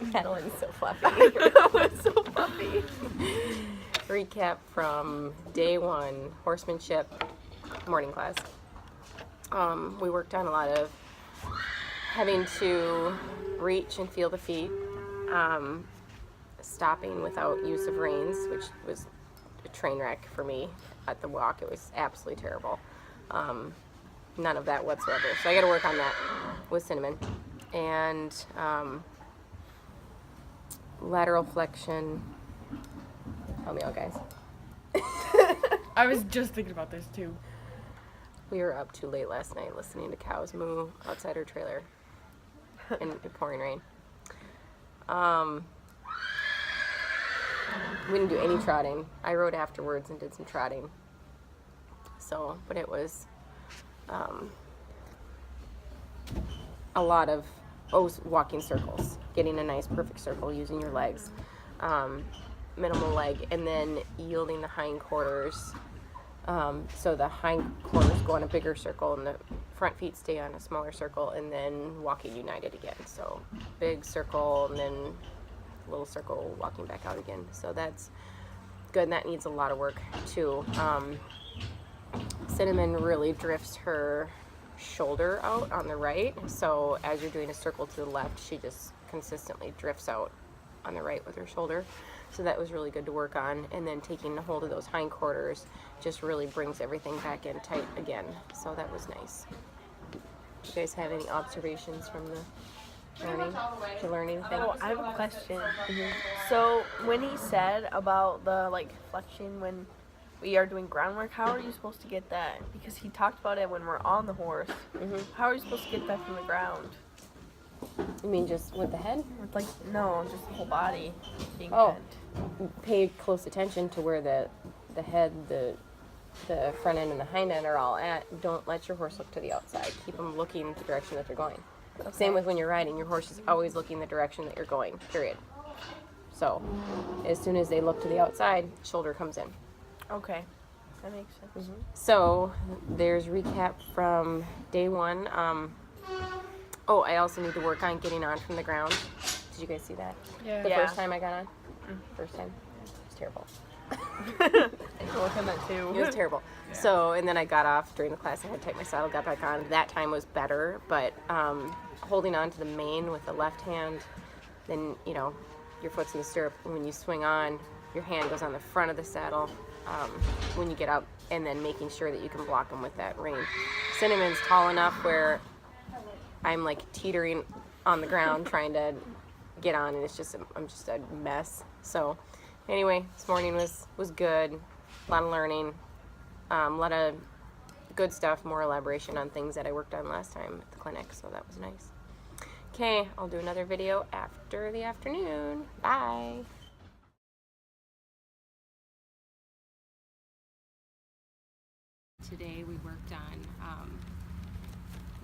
Madeline's so fluffy. That was so fluffy. Recap from day one, horsemanship morning class. We worked on a lot of having to reach and feel the feet, stopping without use of reins, which was a train wreck for me at the walk. It was absolutely terrible. None of that whatsoever. So I got to work on that with Cinnamon. And lateral flexion. Help me out, guys. I was just thinking about this too. We were up too late last night listening to cows moo outside our trailer in pouring rain. We didn't do any trotting. I rode afterwards and did some trotting. So, but it was a lot of walking circles, getting a nice perfect circle using your legs, minimal leg, and then yielding the hindquarters. So the hindquarters go on a bigger circle and the front feet stay on a smaller circle, and then walking united again. So big circle and then little circle walking back out again. So that's good, and that needs a lot of work too. Cinnamon really drifts her shoulder out on the right, so as you're doing a circle to the left, she just consistently drifts out on the right with her shoulder. So that was really good to work on, and then taking a hold of those hindquarters just really brings everything back in tight again. So that was nice. You guys have any observations from the learning thing? Oh, I have a question. So when he said about the flexion when we are doing groundwork, how are you supposed to get that? Because he talked about it when we're on the horse. How are you supposed to get that from the ground? You mean just with the head? No, just the whole body being Oh, bent. pay close attention to where the head, the front end and the hind end are all at. Don't let your horse look to the outside. Keep them looking the direction that they're going. Okay. Same with when you're riding. Your horse is always looking the direction that you're going, period. So as soon as they look to the outside, shoulder comes in. Okay, that makes sense. So there's recap from day one. I also need to work on getting on from the ground. Did you guys see that? Yeah. The first time I got on? First time? It was terrible. I work on that too. It was terrible. Yeah. So, and then I got off during the class. I had to take my saddle, got back on. That time was better, but holding on to the mane with the left hand, then, your foot's in the stirrup. And when you swing on, your hand goes on the front of the saddle when you get up, and then making sure that you can block them with that rein. Cinnamon's tall enough where I'm teetering on the ground trying to get on, and I'm just a mess. So anyway, this morning was good. A lot of learning, a lot of good stuff, more elaboration on things that I worked on last time at the clinic, so that was nice. Okay, I'll do another video after the afternoon. Bye. Today we worked on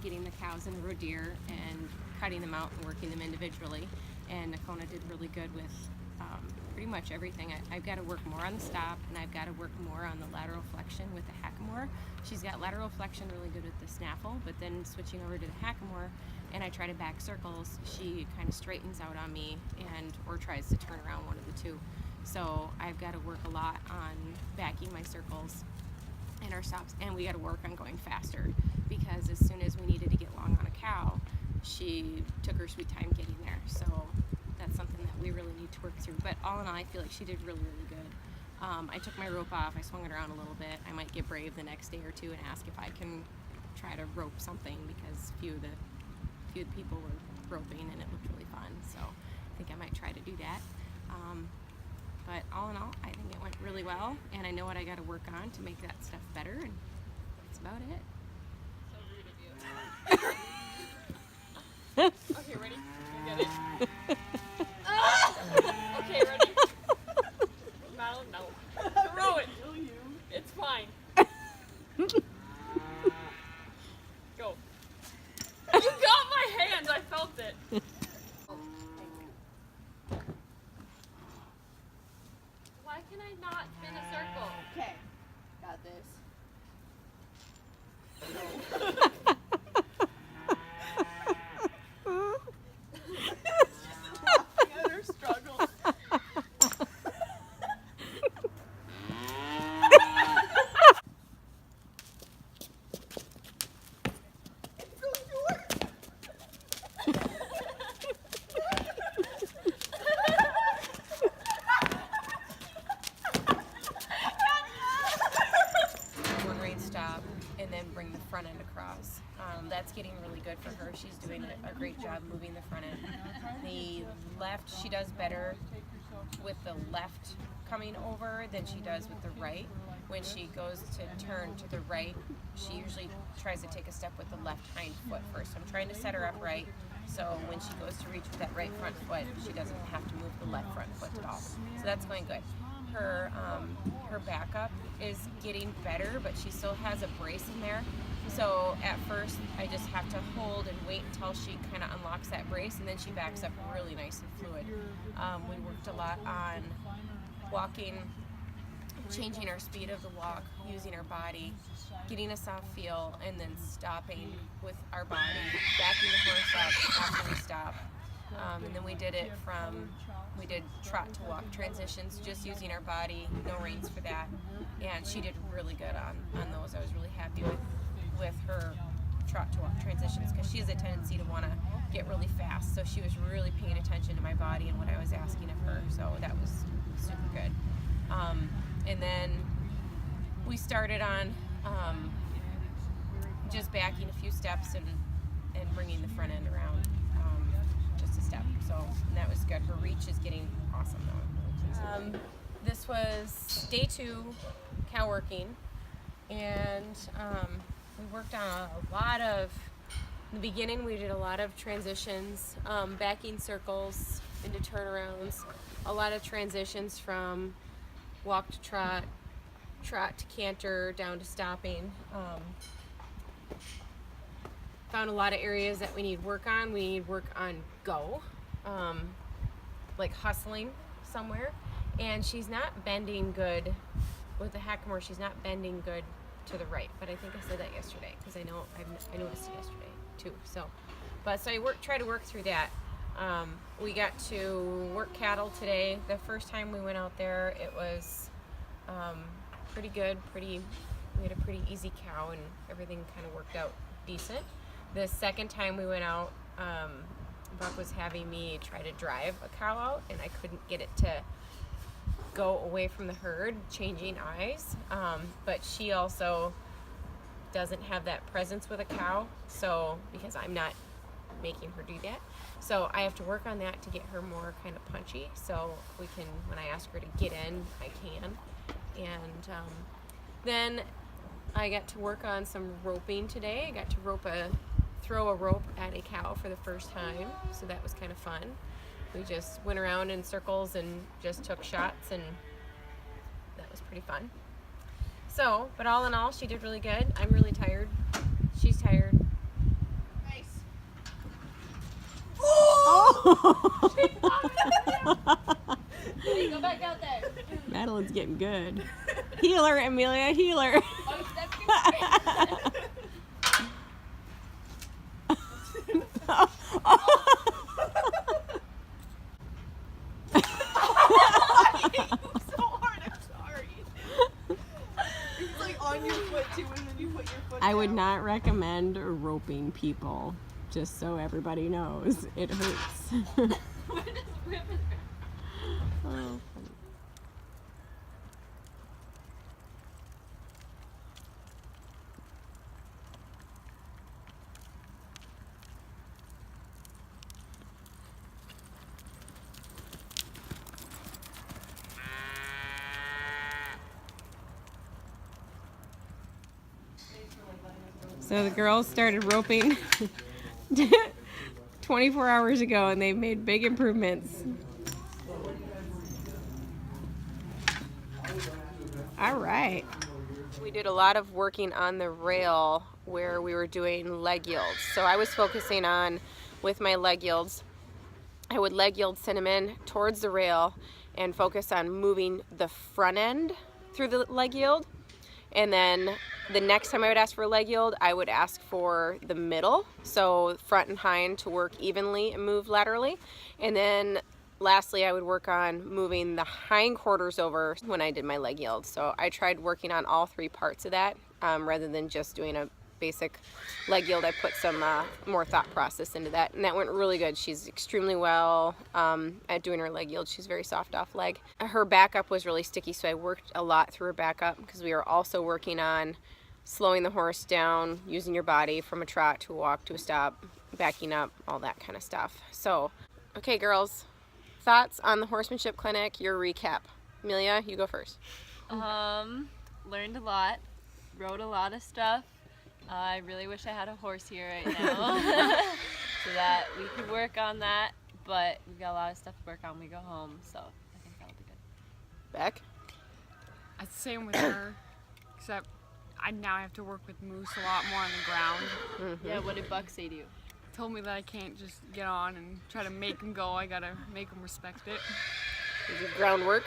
getting the cows in the roe deer and cutting them out and working them individually, and Nakona did really good with pretty much everything. I've got to work more on the stop, and I've got to work more on the lateral flexion with the hackamore. She's got lateral flexion really good with the snaffle, but then switching over to the hackamore and I try to back circles, she kind of straightens out on me or tries to turn around, one of the two. So I've got to work a lot on backing my circles and our stops, and we got to work on going faster, because as soon as we needed to get long on a cow, she took her sweet time getting there. So that's something that we really need to work through. But all in all, I feel like she did really, really good. I took my rope off, I swung it around a little bit. I might get brave the next day or two and ask if I can try to rope something, because a few of the people were roping and it looked really fun. So I think I might try to do that. But all in all, I think it went really well, and I know what I got to work on to make that stuff better, and that's about it. So rude of you. Okay, ready? You get it. Okay, ready? No. Throw it. It's fine. Go. You got my hand. I felt it. Why can I not spin a circle? Okay, got this. good for her. She's doing a great job moving the front end. The left, she does better with the left coming over than she does with the right. When she goes to turn to the right, she usually tries to take a step with the left hind foot first. So I'm trying to set her up right, so when she goes to reach with that right front foot, she doesn't have to move the left front foot at all. So that's going good. Her backup is getting better, but she still has a brace in there. So at first, I just have to hold and wait until she kind of unlocks that brace, and then she backs up really nice and fluid. We worked a lot on walking, changing our speed of the walk, using our body, getting a soft feel, and then stopping with our body, backing the horse up after we stop. And then we did trot to walk transitions, just using our body, no reins for that. And she did really good on those. I was really happy with her trot to walk transitions, because she has a tendency to want to get really fast. So she was really paying attention to my body and what I was asking of her. So that was super good. And then we started on just backing a few steps and bringing the front end around just a step. So that was good. Her reach is getting awesome though. This was day 2 cow working, and we worked on a lot of, in the beginning we did a lot of transitions, backing circles into turnarounds, a lot of transitions from walk to trot, trot to canter, down to stopping. Found a lot of areas that we need work on. We need work on go, like hustling somewhere. And she's not bending good with the hackamore. She's not bending good to the right. But I think I said that yesterday, because I noticed it yesterday too. So I try to work through that. We got to work cattle today. The first time we went out there, it was pretty good. We had a pretty easy cow, and everything kind of worked out decent. The second time we went out, Buck was having me try to drive a cow out, and I couldn't get it to go away from the herd, changing eyes. But she also doesn't have that presence with a cow, so because I'm not making her do that. So I have to work on that to get her more kind of punchy, so we can, when I ask her to get in, I can. And then I got to work on some roping today. I got to throw a rope at a cow for the first time, so that was kind of fun. We just went around in circles and just took shots, and that was pretty fun. So, but all in all, she did really good. I'm really tired. She's tired. Nice. Oh! Hey, go back out there. Madeline's getting good. Healer, Amelia, healer. Oh, that's good. So hard, I'm sorry. It's like on your foot too, and then you put your foot I would down. not recommend roping people, just so everybody knows. It hurts. Oh. So the girls started roping 24 hours ago, and they've made big improvements. All right. We did a lot of working on the rail where we were doing leg yields. So I was focusing on, with my leg yields, I would leg yield cinnamon towards the rail and focus on moving the front end through the leg yield. And then the next time I would ask for a leg yield, I would ask for the middle, so front and hind to work evenly and move laterally. And then lastly, I would work on moving the hindquarters over when I did my leg yield. So I tried working on all 3 parts of that rather than just doing a basic leg yield. I put some more thought process into that, and that went really good. She's extremely well at doing her leg yield. She's very soft off leg. Her backup was really sticky, so I worked a lot through her backup because we were also working on slowing the horse down, using your body from a trot to a walk to a stop, backing up, all that kind of stuff. So, okay, girls, thoughts on the horsemanship clinic, your recap. Amelia, you go first. Learned a lot, rode a lot of stuff. I really wish I had a horse here right now so that we could work on that, but we've got a lot of stuff to work on when we go home, so I think that'll be good. Beck? It's the same with her, except I now have to work with Moose a lot more on the ground. Yeah, what did Buck say to you? Told me that I can't just get on and try to make him go. I gotta make him respect it. Is it groundwork?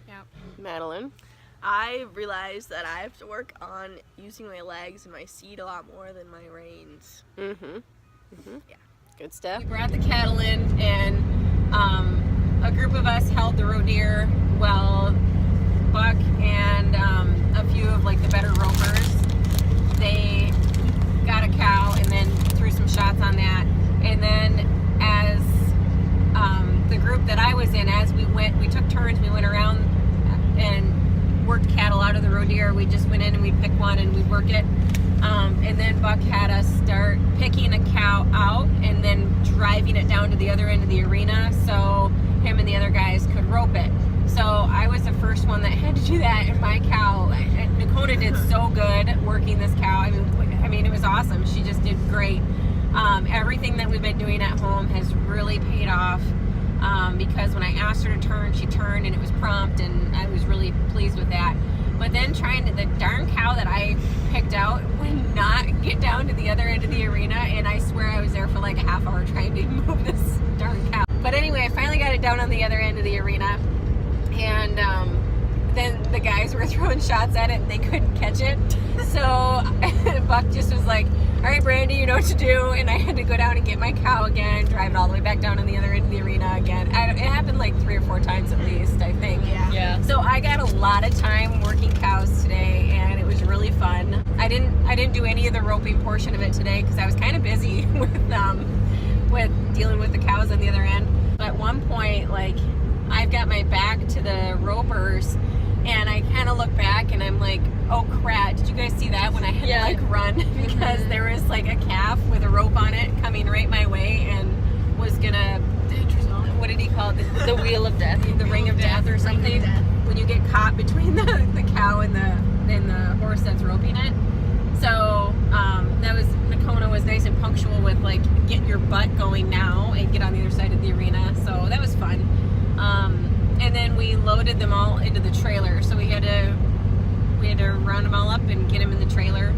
Yeah. Madeline? I realized that I have to work on using my legs and my seat a lot more than my reins. Yeah. Good stuff. We brought the cattle in, and a group of us held the roe deer while Buck and a few of like the better ropers, they got a cow and then threw some shots on that. And then as the group that I was in, as we took turns, we went around and worked cattle out of the roe deer. We just went in and we'd pick one and we'd work it. And then Buck had us start picking a cow out and then driving it down to the other end of the arena so him and the other guys could rope it. So I was the first one that had to do that, and my cow, Nakona did so good working this cow. I mean, it was awesome. She just did great. Everything that we've been doing at home has really paid off because when I asked her to turn, she turned and it was prompt, and I was really pleased with that. But then the darn cow that I picked out would not get down to the other end of the arena, and I swear I was there for like a half hour trying to move this darn cow. But anyway, I finally got it down on the other end of the arena, and then the guys were throwing shots at it and they couldn't catch it. So Buck just was like, all right, Brandy, you know what to do. And I had to go down and get my cow again, drive it all the way back down on the other end of the arena again. It happened like 3 or 4 times at least, I think. Yeah. So I got a lot of time working cows today, and it was really fun. I didn't do any of the roping portion of it today because I was kind of busy with dealing with the cows on the other end. But at one point, like, I've got my back to the ropers, and I kind of look back and I'm like, oh crap, did you guys see that when I had to like run? Because there was like a calf with a rope on it coming right my way and was gonna, what did he call it? The wheel of death, the ring of death or something. When you get caught between the cow and the horse that's roping it. So Nakona was nice and punctual with like, get your butt going now and get on the other side of the arena. So that was fun. And then we loaded them all into the trailer. So we had to round them all up and get them in the trailer.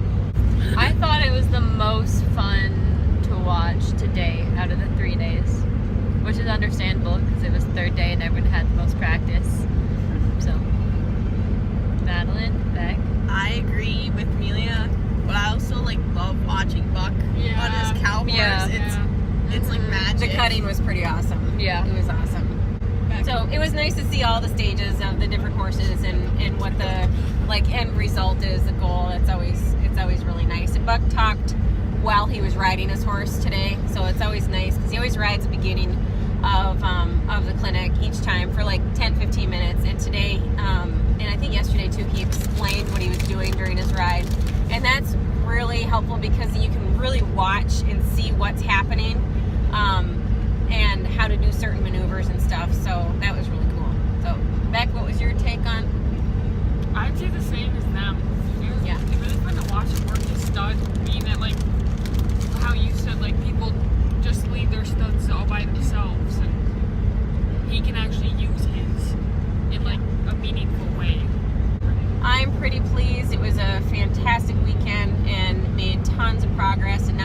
I thought it was the most fun to watch today out of the 3 days, which is understandable because it was 3rd day and everyone had the most practice. So, Madeline, Beck. I agree with Amelia, but I also like love watching Buck on his cow horse. Yeah. It's like magic. The cutting was pretty awesome. Yeah. It was awesome. So it was nice to see all the stages of the different horses and what the like end result is, the goal. It's always really nice. And Buck talked while he was riding his horse today, so it's always nice because he always rides the beginning of the clinic each time for like 10-15 minutes. And today, and I think yesterday too, he explained what he was doing during his ride, and that's really helpful because you can really watch and see what's happening. And how to do certain maneuvers and stuff, so that was really cool. So, Beck, what was your take on? I'd say the same as them. It was really fun to watch him work his studs, being that like how you said like people just leave their studs all by themselves, and he can actually use his in like a meaningful way. I'm pretty pleased. It was a fantastic weekend and made tons of progress, and